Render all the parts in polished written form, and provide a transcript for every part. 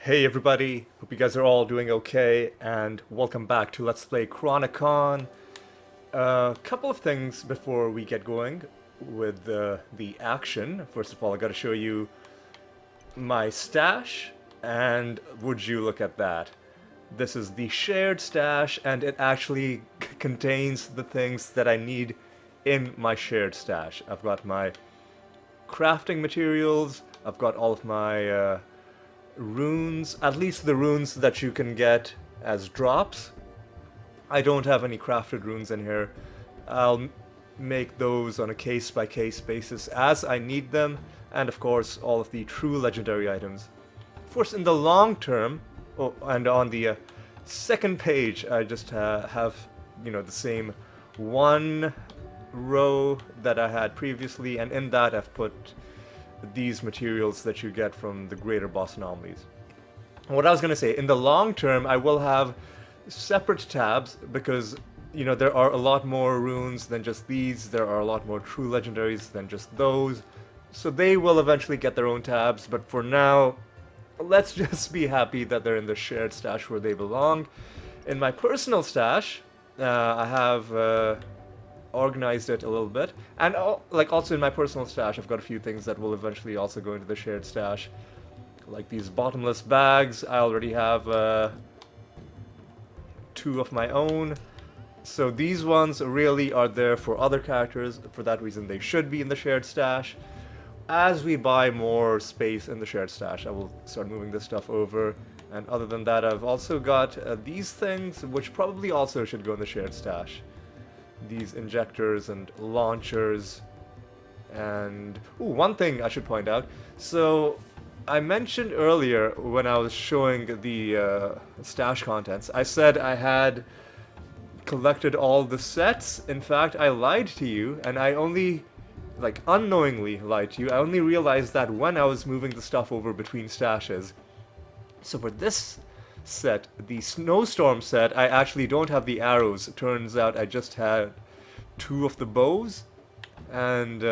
Hey everybody, hope you guys are all doing okay, and welcome back to Let's Play Chronicon. A couple of things before we get going with the action. First of all, I gotta show you my stash, and would you look at that. This is the shared stash, and it actually contains the things that I need in my shared stash. I've got my crafting materials, I've got all of my runes, at least the runes that you can get as drops. I don't have any crafted runes in here. I'll make those on a case-by-case basis as I need them, and of course all of the true legendary items. Of course, in the long term, and on the second page, I just have, the same one row that I had previously, and in that I've put these materials that you get from the greater boss anomalies. What I was going to say, in the long term, I will have separate tabs because, there are a lot more runes than just these. There are a lot more true legendaries than just those. So they will eventually get their own tabs, but for now, let's just be happy that they're in the shared stash where they belong. In my personal stash, I have organized it a little bit, and also in my personal stash I've got a few things that will eventually also go into the shared stash, like these bottomless bags. I already have two of my own, so these ones really are there for other characters. For that reason they should be in the shared stash. As we buy more space in the shared stash, I will start moving this stuff over, and other than that I've also got these things which probably also should go in the shared stash. These injectors and launchers, and one thing I should point out. So I mentioned earlier when I was showing the stash contents, I said I had collected all the sets. In fact, I lied to you, and I only, unknowingly lied to you. I only realized that when I was moving the stuff over between stashes. So for this set, the snowstorm set, I actually don't have the arrows. It turns out I just had two of the bows, and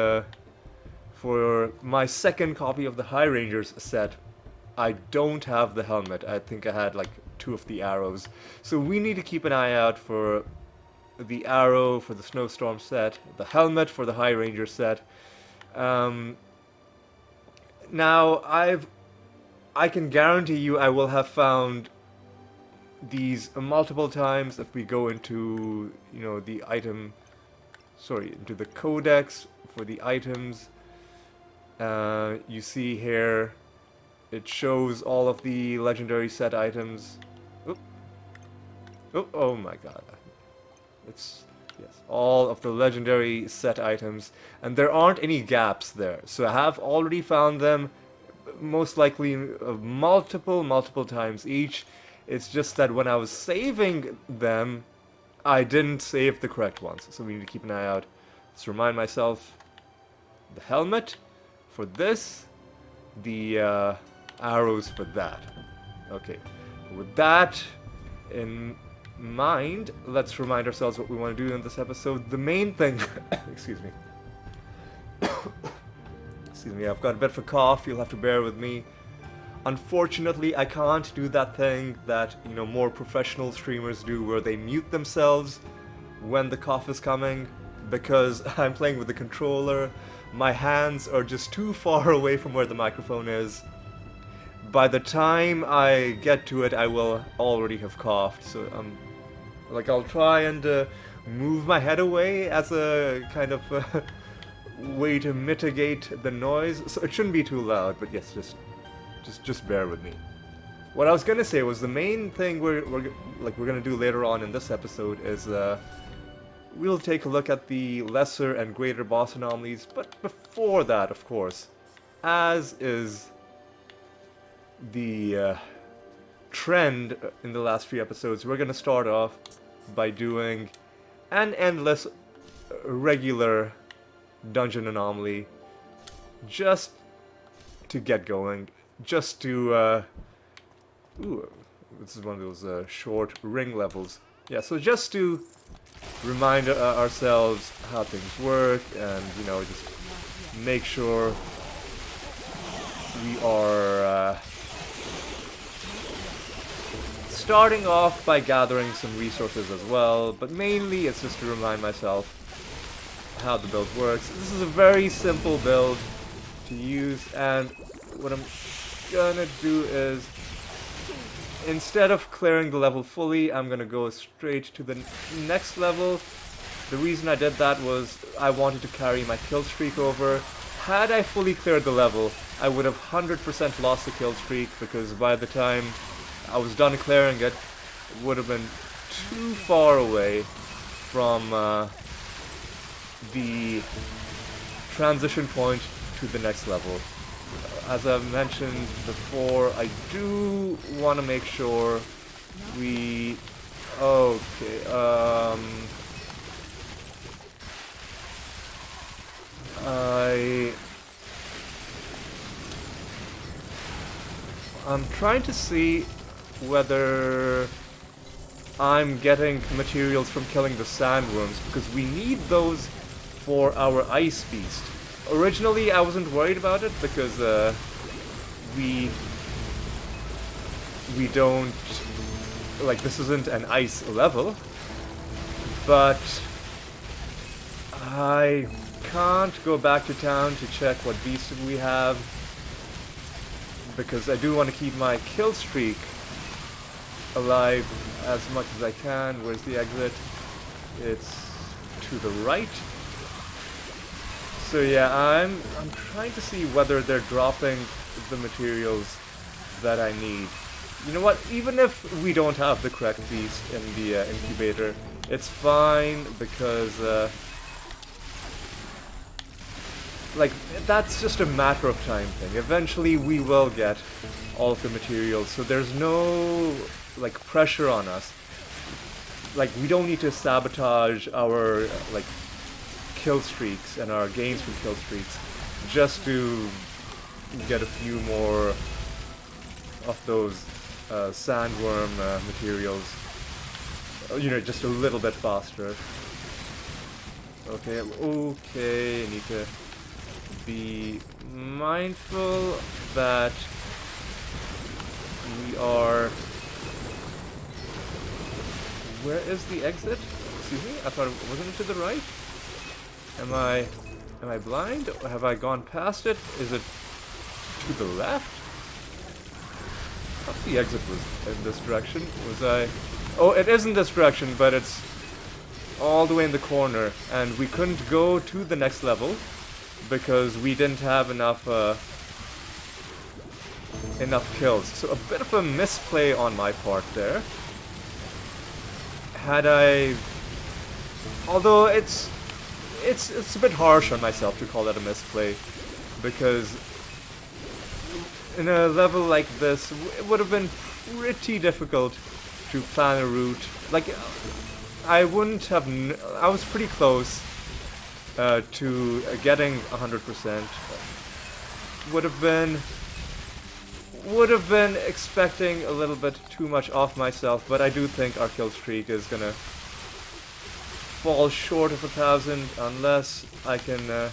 for my second copy of the High Rangers set, I don't have the helmet. I think I had two of the arrows. So we need to keep an eye out for the arrow for the snowstorm set, the helmet for the High Ranger set. Now I can guarantee you I will have found these multiple times if we go into, into the codex for the items. You see here, it shows all of the legendary set items. Oh my god. Yes, all of the legendary set items, and there aren't any gaps there. So I have already found them, most likely multiple times each. It's just that when I was saving them, I didn't save the correct ones. So we need to keep an eye out. Let's remind myself. The helmet for this. The arrows for that. Okay. With that in mind, let's remind ourselves what we want to do in this episode. The main thing... Excuse me. Excuse me, I've got a bit of a cough. You'll have to bear with me. Unfortunately, I can't do that thing that, more professional streamers do, where they mute themselves when the cough is coming, because I'm playing with the controller. My hands are just too far away from where the microphone is. By the time I get to it, I will already have coughed. So, I'll try and move my head away as a kind of way to mitigate the noise. So it shouldn't be too loud, but yes, just bear with me. What I was gonna say was the main thing we're gonna do later on in this episode is we'll take a look at the lesser and greater boss anomalies. But before that, of course, as is the trend in the last few episodes, we're gonna start off by doing an endless regular dungeon anomaly, just to get going. Just to, this is one of those short ring levels. Yeah, so just to remind ourselves how things work, and, just make sure we are starting off by gathering some resources as well, but mainly it's just to remind myself how the build works. This is a very simple build to use, and what I'm gonna do is, instead of clearing the level fully, I'm gonna go straight to the next level. The reason I did that was I wanted to carry my kill streak over. Had I fully cleared the level, I would have 100% lost the kill streak, because by the time I was done clearing it, it would have been too far away from the transition point to the next level. As I mentioned before, I do want to make sure we... Okay, I'm trying to see whether I'm getting materials from killing the sandworms, because we need those for our ice beast. Originally, I wasn't worried about it because we don't, like, this isn't an ice level, but I can't go back to town to check what beast we have, because I do want to keep my kill streak alive as much as I can. Where's the exit? It's to the right. So yeah, I'm trying to see whether they're dropping the materials that I need. You know what? Even if we don't have the correct beast in the incubator, it's fine, because like, that's just a matter of time thing. Eventually we will get all of the materials, so there's no, like, pressure on us. Like, we don't need to sabotage our, like, kill streaks and our gains from kill streaks just to get a few more of those sandworm materials, you know, just a little bit faster. Okay, I need to be mindful that we are... Where is the exit? Excuse me? I thought it wasn't to the right? Am I blind? Or have I gone past it? Is it to the left? I thought the exit was in this direction. Was I... Oh, it is in this direction, but it's all the way in the corner, and we couldn't go to the next level because we didn't have enough kills. So a bit of a misplay on my part there. Had I... Although it's a bit harsh on myself to call that a misplay, because in a level like this, it would have been pretty difficult to plan a route. Like, I wouldn't have... I was pretty close to getting 100%. Would have been expecting a little bit too much off myself, but I do think our kill streak is gonna fall short of 1,000 unless I can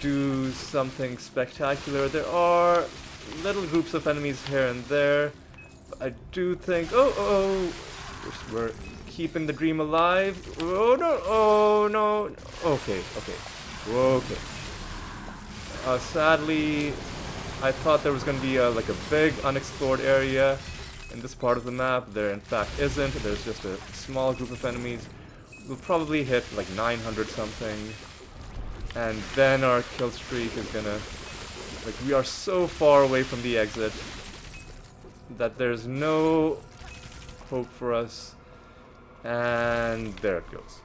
do something spectacular. There are little groups of enemies here and there. I do think... Oh, we're keeping the dream alive. Oh no. Okay. Sadly, I thought there was going to be like a big unexplored area in this part of the map. There in fact isn't. There's just a small group of enemies. We'll probably hit like 900 something, and then our kill streak is gonna... Like, we are so far away from the exit that there's no hope for us. And there it goes.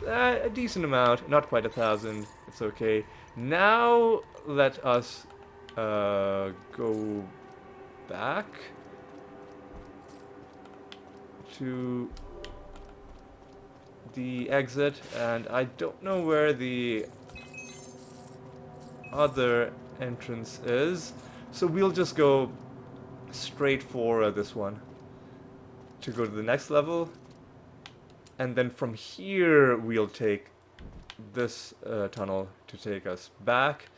A decent amount, not quite 1,000. It's okay. Now let us go back to the exit, and I don't know where the other entrance is, so we'll just go straight for this one to go to the next level, and then from here we'll take this tunnel to take us back.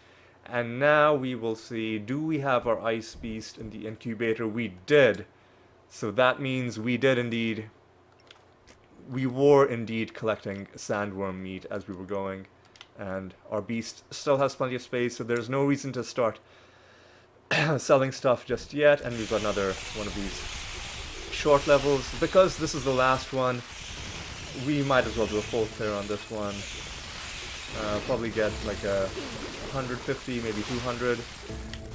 And now we will see, do we have our ice beast in the incubator? We did. So that means we were indeed collecting sandworm meat as we were going, and our beast still has plenty of space, so there's no reason to start selling stuff just yet. And we've got another one of these short levels. Because this is the last one, we might as well do a full clear on this one. Probably get like 150, maybe 200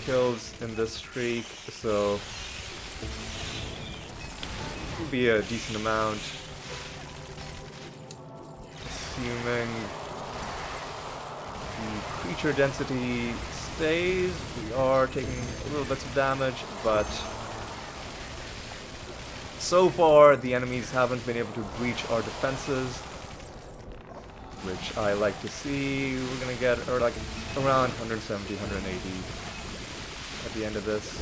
kills in this streak, so it'll be a decent amount. Assuming the creature density stays, we are taking little bits of damage, but so far the enemies haven't been able to breach our defenses, which I like to see. We're gonna get like around 170, 180 at the end of this.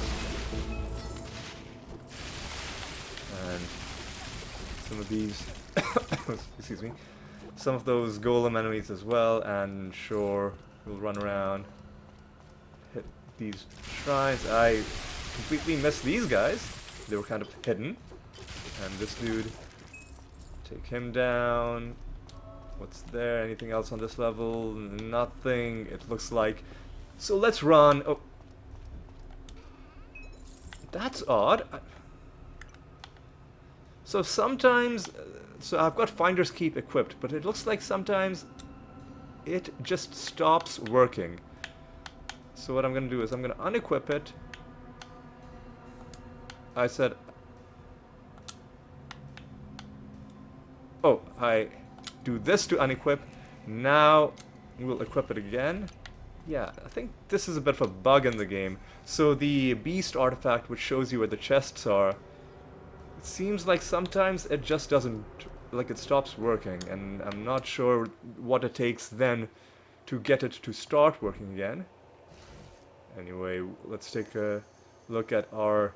And some of these, excuse me, some of those golem enemies as well, and sure, we'll run around, hit these shrines. I completely missed these guys. They were kind of hidden. And this dude, take him down. What's there? Anything else on this level? Nothing, it looks like. So let's run. Oh, that's odd. So sometimes, so I've got Finder's Keep equipped, but it looks like sometimes it just stops working. So what I'm gonna do is I'm gonna unequip it. I said, oh, I do this to unequip. Now we'll equip it again. Yeah, I think this is a bit of a bug in the game. So the beast artifact, which shows you where the chests are, it seems like sometimes it just doesn't, like it stops working, and I'm not sure what it takes then to get it to start working again. Anyway, let's take a look at our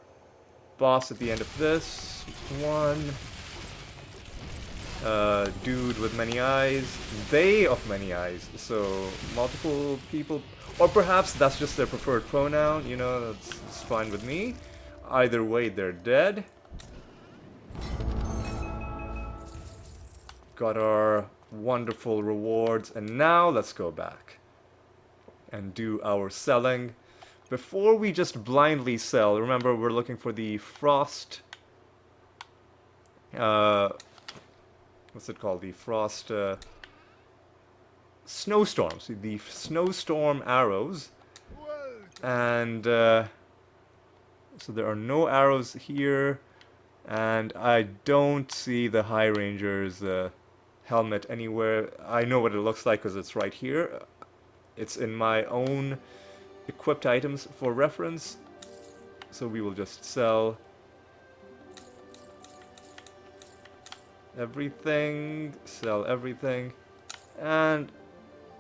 boss at the end of this one. Dude with many eyes, they of many eyes, so multiple people, or perhaps that's just their preferred pronoun, you know, that's fine with me. Either way, they're dead. Got our wonderful rewards, and now let's go back and do our selling. Before we just blindly sell, remember we're looking for the frost, what's it called? The frost, snowstorms. The snowstorm arrows. And, so there are no arrows here. And I don't see the High Ranger's helmet anywhere. I know what it looks like because it's right here. It's in my own equipped items for reference. So we will just sell everything, sell everything, and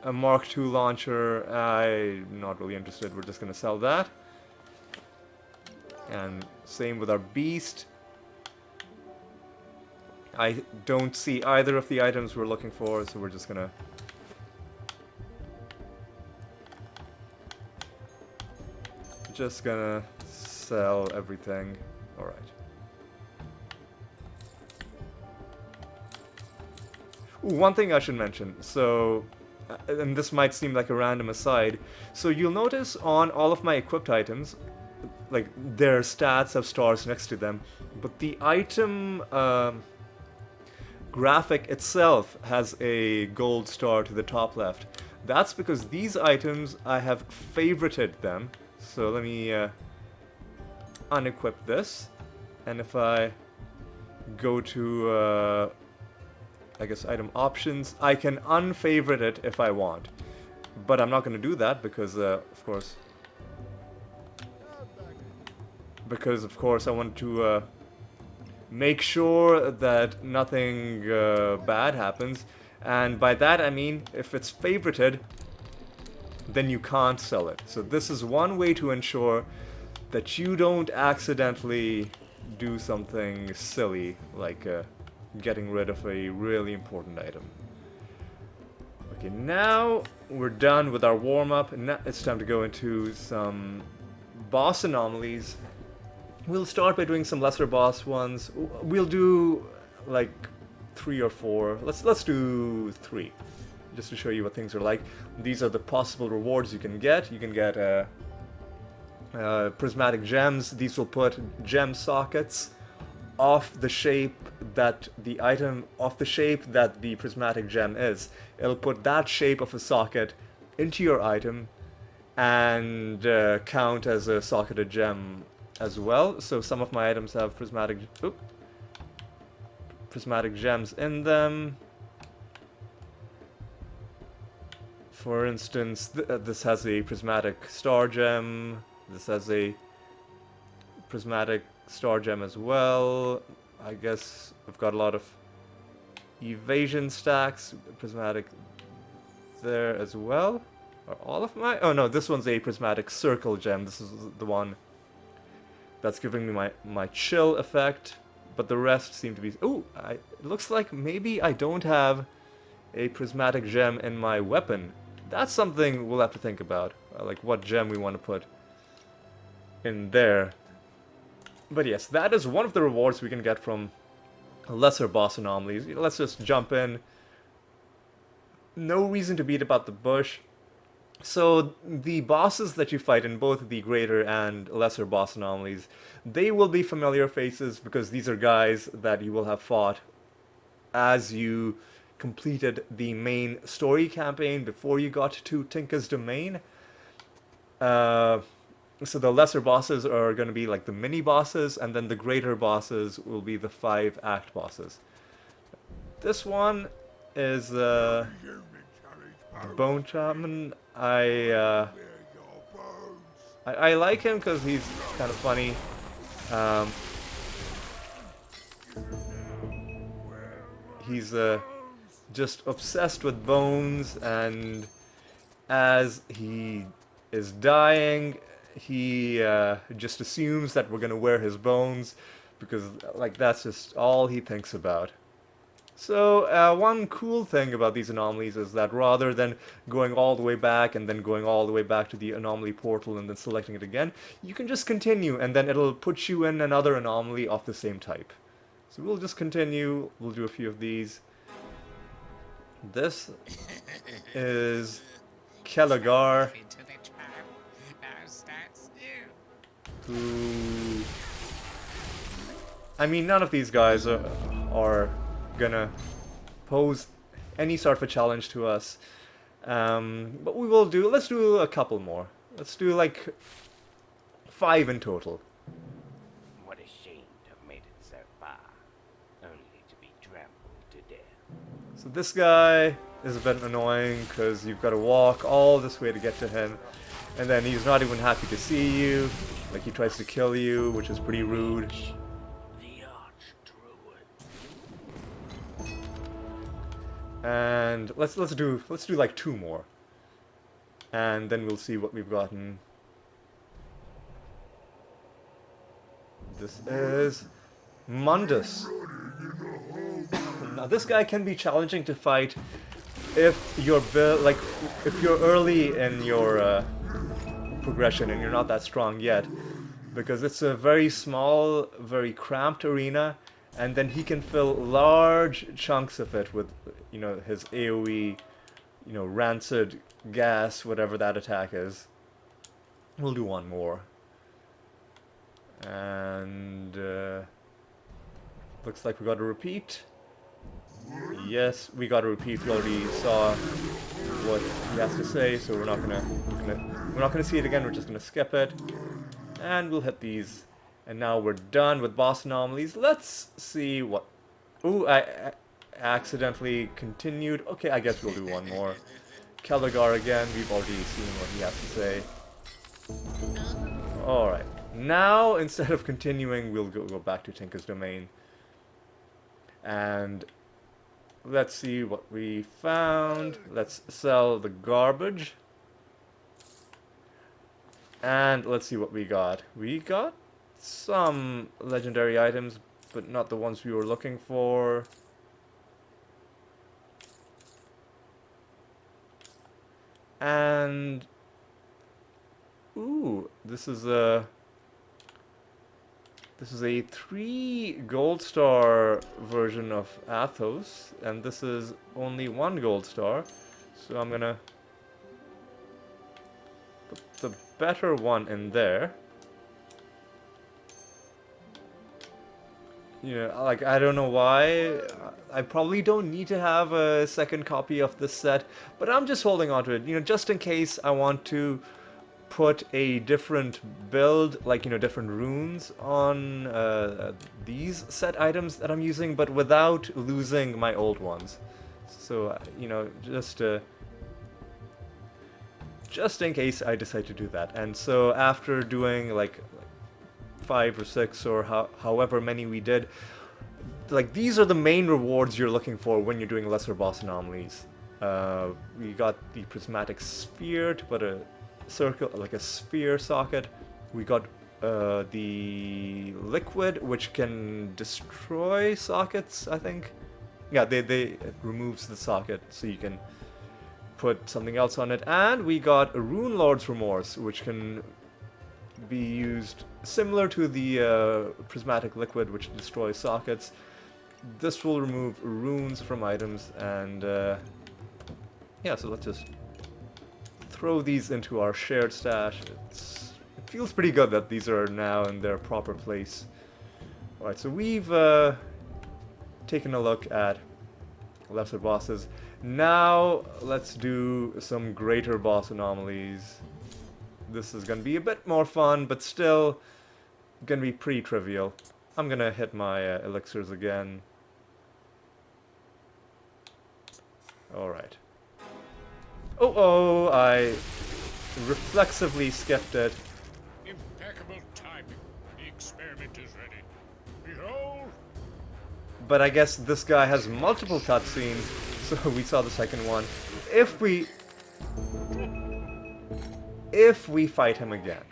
a Mark II launcher. I'm not really interested, we're just gonna sell that. And same with our beast. I don't see either of the items we're looking for, so we're just gonna sell everything. Alright. One thing I should mention, so, and this might seem like a random aside, so you'll notice on all of my equipped items, like, their stats have stars next to them, but the item graphic itself has a gold star to the top left. That's because these items, I have favorited them. So let me unequip this, and if I go to I guess item options, I can unfavorite it if I want, but I'm not going to do that because of course I want to make sure that nothing bad happens, and by that I mean if it's favorited, then you can't sell it. So this is one way to ensure that you don't accidentally do something silly like getting rid of a really important item. Okay, now we're done with our warm-up, and now it's time to go into some boss anomalies. We'll start by doing some lesser boss ones. We'll do like 3 or 4. Let's do 3, just to show you what things are like. These are the possible rewards you can get. You can get prismatic gems. These will put gem sockets off the shape that the prismatic gem is. It'll put that shape of a socket into your item and count as a socketed gem as well. So some of my items have prismatic gems in them. For instance, this has a prismatic star gem. This has a prismatic star gem as well. I guess I've got a lot of evasion stacks. Prismatic there as well. Are all of my... Oh no, this one's a prismatic circle gem. This is the one that's giving me my chill effect. But the rest seem to be... Oh, it looks like maybe I don't have a prismatic gem in my weapon. That's something we'll have to think about. Like what gem we want to put in there. But yes, that is one of the rewards we can get from lesser boss anomalies. Let's just jump in. No reason to beat about the bush. So the bosses that you fight in both the greater and lesser boss anomalies, they will be familiar faces because these are guys that you will have fought as you completed the main story campaign before you got to Tinka's Domain. So the lesser bosses are going to be like the mini bosses, and then the greater bosses will be the 5-act bosses. This one is Bone Shaman. I like him because he's kind of funny. He's just obsessed with bones, and as he is dying, he just assumes that we're gonna wear his bones, because like that's just all he thinks about. So one cool thing about these anomalies is that rather than going all the way back and then going all the way back to the anomaly portal and then selecting it again, you can just continue and then it'll put you in another anomaly of the same type. So we'll just continue, we'll do a few of these. This is Kelagar, who... I mean, none of these guys are gonna pose any sort of a challenge to us. But we will do... Let's do a couple more. Let's do like 5 in total. What a shame to have made it so far, only to be trampled to death. So this guy is a bit annoying because you've got to walk all this way to get to him, and then he's not even happy to see you. Like he tries to kill you, which is pretty rude. The Arch-Druid. And let's do like 2 more, and then we'll see what we've gotten. This is Mundus. Now this guy can be challenging to fight if you're if you're early in your progression and you're not that strong yet, because it's a very small, very cramped arena, and then he can fill large chunks of it with, you know, his AoE, you know, rancid gas, whatever that attack is. We'll do 1 more. And looks like we got a repeat. Yes, we got a repeat. We already saw what he has to say, so we're not gonna see it again. We're just gonna skip it, and we'll hit these. And now we're done with boss anomalies. Let's see what... Ooh, I accidentally continued. Okay, I guess we'll do 1 more. Kelagar again. We've already seen what he has to say. Alright. Now, instead of continuing, we'll go back to Tinka's Domain. And let's see what we found. Let's sell the garbage. And let's see what we got. We got some legendary items, but not the ones we were looking for. And... ooh, this is a... This is a 3 gold star version of Athos, and this is only 1 gold star. So I'm gonna put the better one in there. You know, like, I don't know why. I probably don't need to have a second copy of this set, but I'm just holding on to it, you know, just in case I want to put a different build, like, you know, different runes on these set items that I'm using, but without losing my old ones. So, you know, just in case I decide to do that. And so after doing like 5 or 6 or however many we did, like, these are the main rewards you're looking for when you're doing lesser boss anomalies. We got the prismatic sphere to put a circle, like a sphere socket. We got the liquid, which can destroy sockets, I think. Yeah, it removes the socket, so you can put something else on it. And we got a Rune Lord's Remorse, which can be used similar to the prismatic liquid, which destroys sockets. This will remove runes from items, and yeah, so let's just throw these into our shared stash. It feels pretty good that these are now in their proper place. Alright, so we've taken a look at lesser bosses. Now let's do some greater boss anomalies. This is going to be a bit more fun, but still going to be pretty trivial. I'm going to hit my elixirs again. Alright. Oh, I reflexively skipped it. Impeccable timing. The experiment is ready. Behold! But I guess this guy has multiple cutscenes, so we saw the second one. If we fight him again,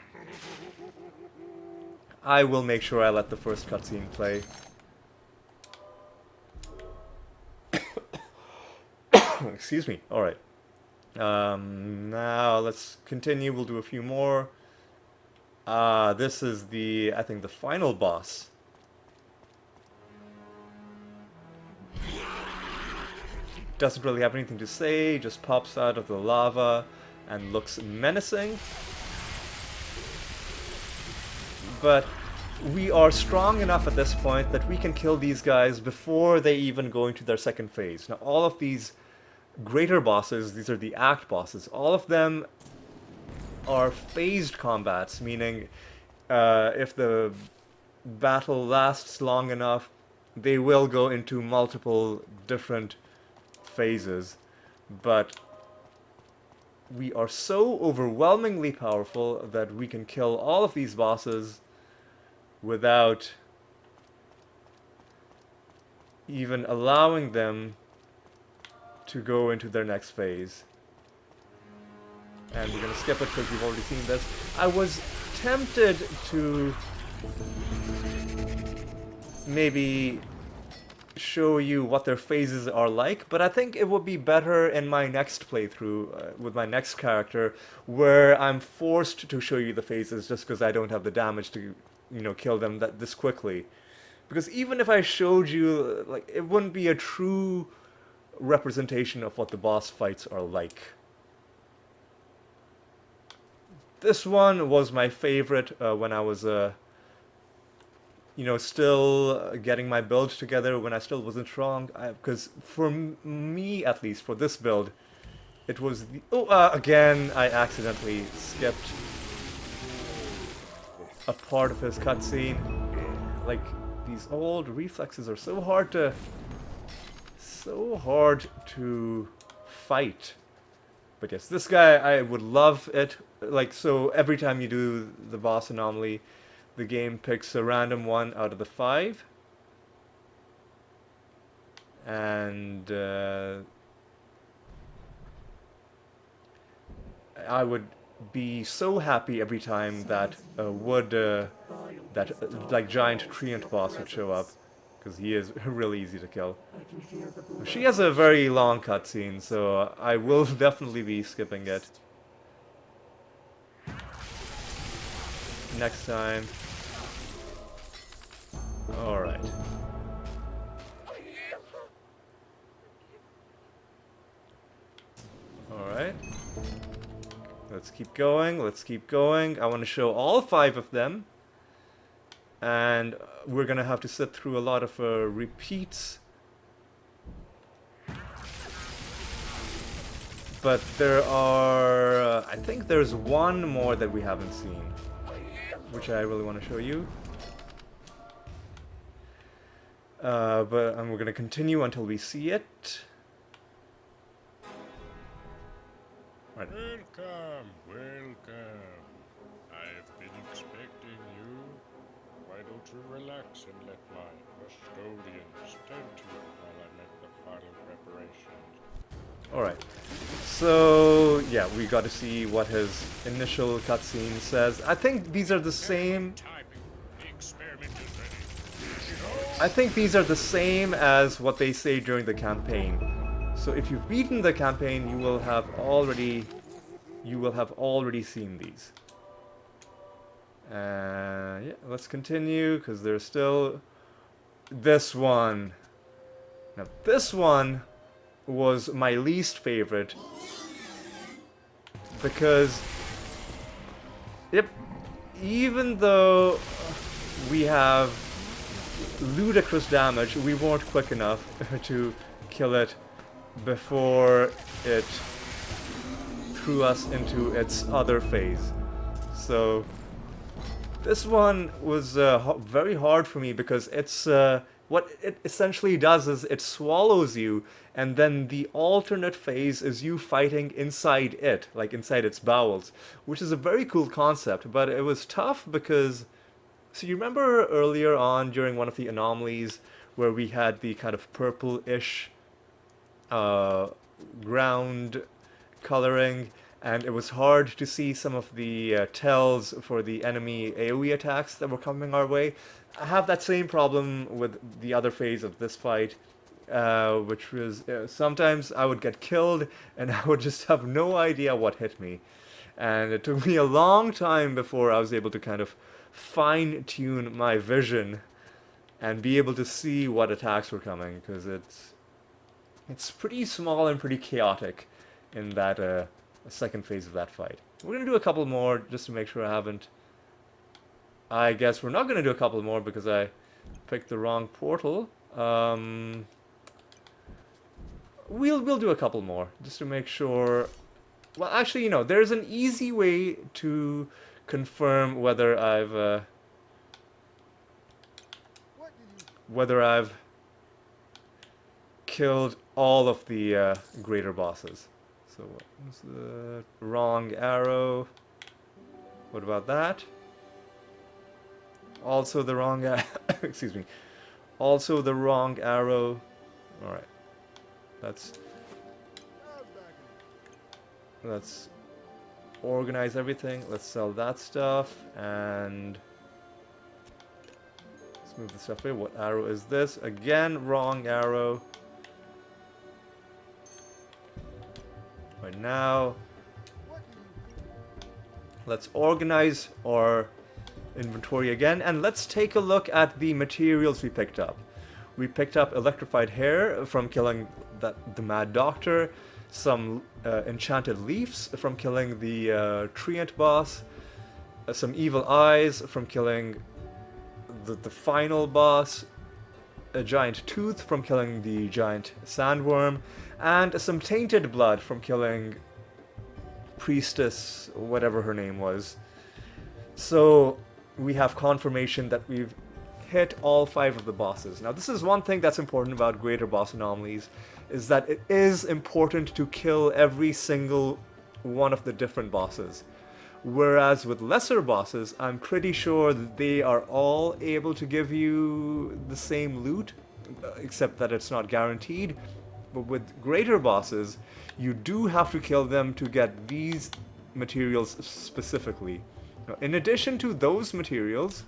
I will make sure I let the first cutscene play. Excuse me. Alright. Now let's continue. We'll do a few more. This is I think the final boss. Doesn't really have anything to say, just pops out of the lava and looks menacing. But we are strong enough at this point that we can kill these guys before they even go into their second phase. Now, all of these greater bosses, these are the act bosses, all of them are phased combats, meaning if the battle lasts long enough, they will go into multiple different phases. But we are so overwhelmingly powerful that we can kill all of these bosses without even allowing them to go into their next phase. And we're gonna skip it because we've already seen this. I was tempted to maybe show you what their phases are like, but I think it would be better in my next playthrough with my next character, where I'm forced to show you the phases just because I don't have the damage to, you know, kill them this quickly. Because even if I showed you, like, it wouldn't be a true representation of what the boss fights are like. This one was my favorite when I was you know, still getting my build together, when I still wasn't strong. Because for me, at least, for this build, it was the... again, I accidentally skipped a part of his cutscene. Like, these old reflexes are so hard to fight. But yes, this guy, I would love it. Like, so every time you do the boss anomaly, the game picks a random one out of the 5. And I would be so happy every time that like giant treant boss would show up, because he is really easy to kill. She has a very long cutscene, so I will definitely be skipping it next time. Alright. Alright. Let's keep going, let's keep going. I want to show all 5 of them. And we're gonna have to sit through a lot of repeats. But there are... I think there's one more that we haven't seen, which I really want to show you. And we're gonna continue until we see it. Right. Welcome, welcome. I've been expecting you. Why don't you relax and let my custodians tend to you while I make the final preparations? Alright. So, yeah, we got to see what his initial cutscene says. I think these are the same... Timing. The experiment is ready. I think these are the same as what they say during the campaign. So if you've beaten the campaign, you will have already seen these. Yeah, let's continue because there's still this one. Now this one was my least favorite because even though we have ludicrous damage, we weren't quick enough to kill it before it threw us into its other phase. So this one was very hard for me because it's what it essentially does is it swallows you, and then the alternate phase is you fighting inside it, like inside its bowels, which is a very cool concept, but it was tough because... So you remember earlier on during one of the anomalies where we had the kind of purple-ish ground coloring, and it was hard to see some of the tells for the enemy AoE attacks that were coming our way. I have that same problem with the other phase of this fight, which was sometimes I would get killed and I would just have no idea what hit me. And it took me a long time before I was able to kind of fine-tune my vision and be able to see what attacks were coming, because it's pretty small and pretty chaotic in that second phase of that fight. We're going to do a couple more just to make sure I haven't... I guess we're not going to do a couple more because I picked the wrong portal. We'll do a couple more just to make sure... Well, actually, you know, there's an easy way to confirm whether I've killed all of the greater bosses. So what was the wrong arrow? What about that? Also the wrong excuse me. Also the wrong arrow. Alright. Let's organize everything. Let's sell that stuff and let's move the stuff away. What arrow is this? Again, wrong arrow. Right now, let's organize our inventory again, and let's take a look at the materials we picked up. We picked up electrified hair from killing the Mad Doctor, some enchanted leaves from killing the Treant boss, some evil eyes from killing the final boss, a giant tooth from killing the giant sandworm, and some tainted blood from killing Priestess, whatever her name was. So we have confirmation that we've hit all 5 of the bosses. Now this is one thing that's important about greater boss anomalies, is that it is important to kill every single one of the different bosses. Whereas with lesser bosses, I'm pretty sure that they are all able to give you the same loot, except that it's not guaranteed. But with greater bosses, you do have to kill them to get these materials specifically. Now, in addition to those materials,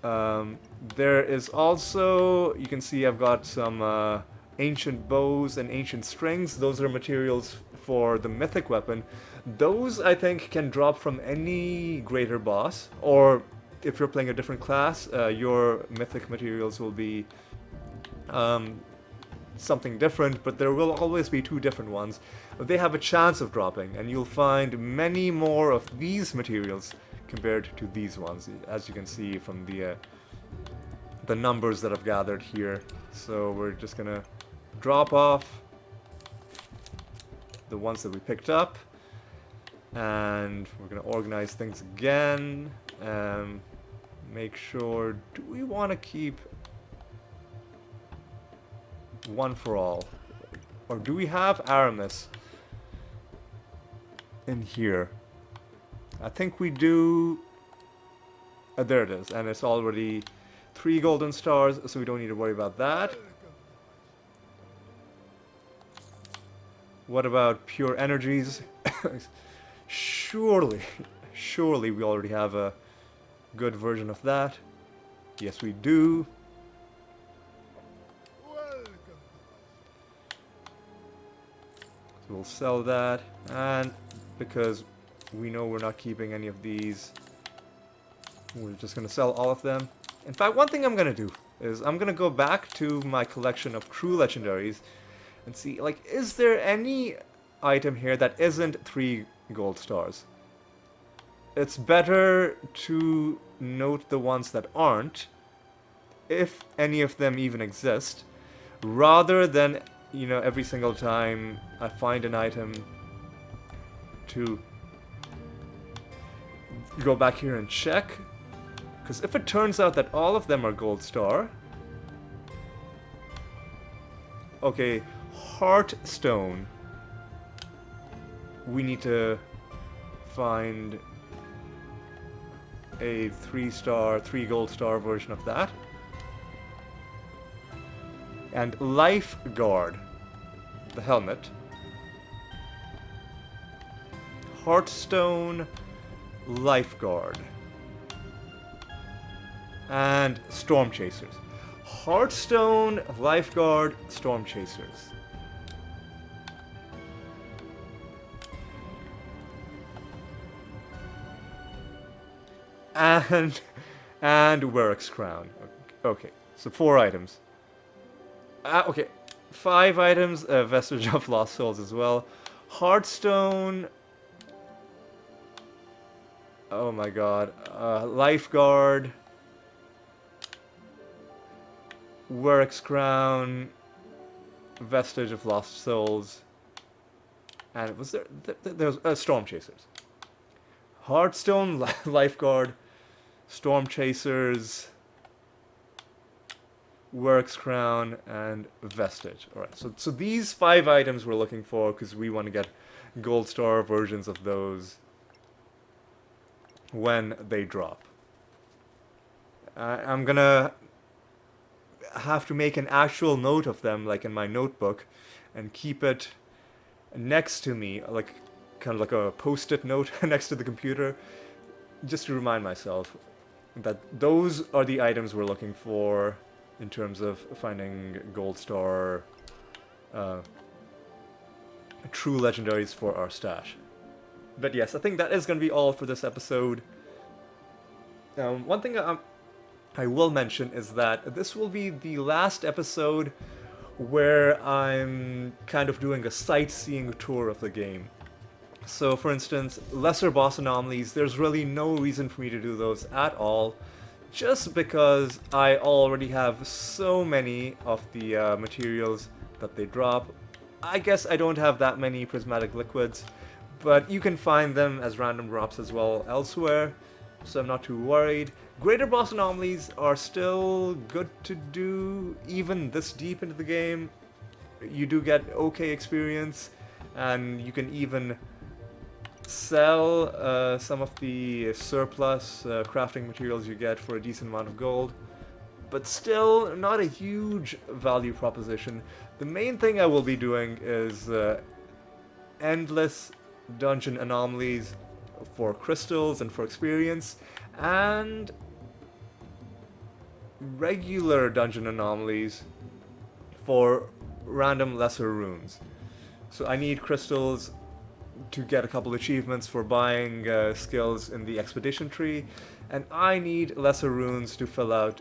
there is also, you can see I've got some ancient bows and ancient strings. Those are materials for the mythic weapon. Those, I think, can drop from any greater boss, or if you're playing a different class, your mythic materials will be something different, but there will always be two different ones. They have a chance of dropping, and you'll find many more of these materials compared to these ones, as you can see from the numbers that I've gathered here. So we're just gonna drop off the ones that we picked up, and we're gonna organize things again. Make sure, do we want to keep one for all, or do we have Aramis in here? I think we do. There it is, and it's already 3 golden stars, so we don't need to worry about that. What about pure energies? Surely we already have a good version of that. Yes, we do. So we'll sell that, and because we know we're not keeping any of these, we're just going to sell all of them. In fact, one thing I'm going to do is I'm going to go back to my collection of true legendaries and see, like, is there any item here that isn't 3 gold stars? It's better to note the ones that aren't, if any of them even exist, rather than, you know, every single time I find an item to go back here and check. Because if it turns out that all of them are gold star... Okay, Heartstone. We need to find a 3 gold star version of that. And Lifeguard, the helmet. Heartstone, Lifeguard. And Storm Chasers. Heartstone, Lifeguard, Storm Chasers. And Werrick's Crown. Okay, so 4 items. Okay, 5 items, Vestige of Lost Souls as well. Heartstone. Oh my god. Lifeguard. Werrick's Crown. Vestige of Lost Souls. And was there was Storm Chasers. Heartstone, Lifeguard, Storm Chasers, Werrick's Crown, and Vestige. Alright, so these 5 items we're looking for because we want to get gold star versions of those when they drop. I'm gonna have to make an actual note of them, like in my notebook, and keep it next to me, like kind of like a post-it note next to the computer, just to remind myself that those are the items we're looking for in terms of finding gold star true legendaries for our stash. But yes, I think that is going to be all for this episode. One thing I will mention is that this will be the last episode where I'm kind of doing a sightseeing tour of the game. So for instance, lesser boss anomalies, there's really no reason for me to do those at all, just because I already have so many of the materials that they drop. I guess I don't have that many prismatic liquids, but you can find them as random drops as well elsewhere, so I'm not too worried. Greater boss anomalies are still good to do, even this deep into the game. You do get okay experience, and you can even sell some of the surplus crafting materials you get for a decent amount of gold, but still not a huge value proposition. The main thing I will be doing is endless dungeon anomalies for crystals and for experience, and regular dungeon anomalies for random lesser runes. So I need crystals to get a couple achievements for buying skills in the expedition tree, and I need lesser runes to fill out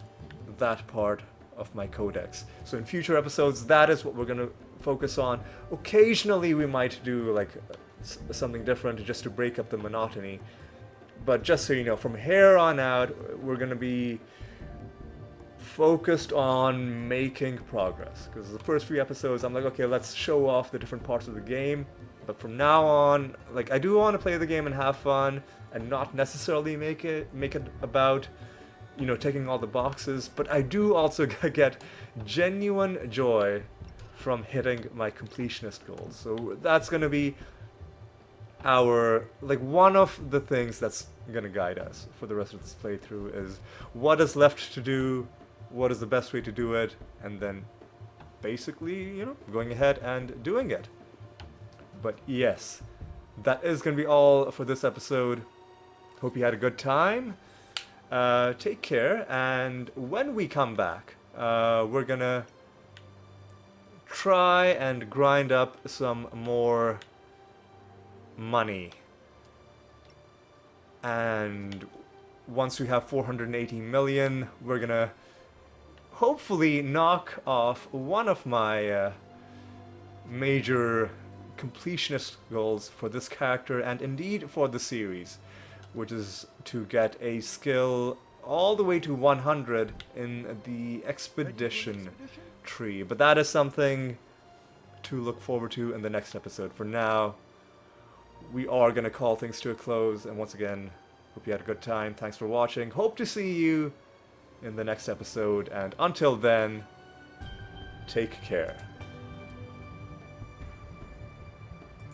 that part of my codex. So in future episodes, that is what we're gonna focus on. Occasionally we might do like something different just to break up the monotony, but just so you know, from here on out, we're gonna be focused on making progress. Because the first few episodes, I'm like, okay, let's show off the different parts of the game. But from now on, like, I do want to play the game and have fun, and not necessarily make it about, you know, taking all the boxes. But I do also get genuine joy from hitting my completionist goals. So that's gonna be like one of the things that's gonna guide us for the rest of this playthrough is what is left to do, what is the best way to do it, and then basically, you know, going ahead and doing it. But yes, that is gonna be all for this episode. Hope you had a good time. Take care, and when we come back, we're gonna try and grind up some more money. And once we have 480 million, we're gonna hopefully knock off one of my major completionist goals for this character and indeed for the series, which is to get a skill all the way to 100 in the expedition tree. But that is something to look forward to in the next episode. For now, we are going to call things to a close, and once again, hope you had a good time. Thanks for watching. Hope to see you in the next episode, and until then, take care.